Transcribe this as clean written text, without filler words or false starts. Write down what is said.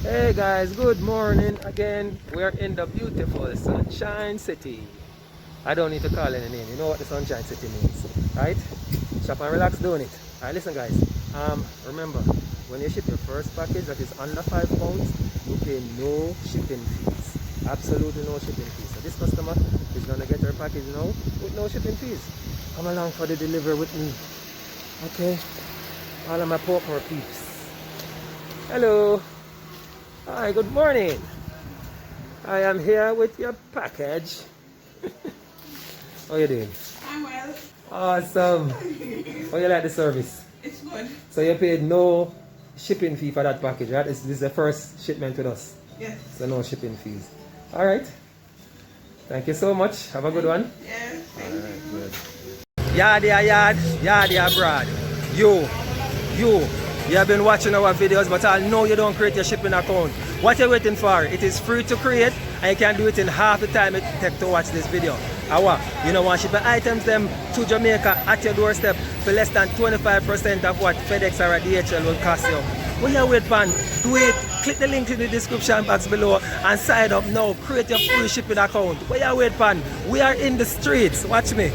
Hey guys, good morning again. We're in the beautiful Sunshine City. I don't need to call any name. You know what the Sunshine City means, right? Shop and relax doing it. Alright, listen guys. Remember, when you ship your first package that is under £5, you pay no shipping fees. Absolutely no shipping fees. So this customer is gonna get her package now with no shipping fees. Come along for the delivery with me. Okay? All of my pork peeps. Hello. Hi, good morning. I am here with your package. How you doing? I'm well. Awesome. How you like the service? It's good. So you paid no shipping fee for that package, right? This is the first shipment with us. Yes. So no shipping fees. Alright. Thank you so much. Have a good one. Yes. Alright, good. Yard, abroad. You have been watching our videos, but I know you don't create your shipping account. What you're waiting for? It is free to create, and you can do it in half the time it takes to watch this video. You know, want shipping items them to Jamaica at your doorstep for less than 25% of what FedEx or DHL will cost you. What you wait for? Do it. Click the link in the description box below and sign up now. Create your free shipping account. What you wait for? We are in the streets. Watch me.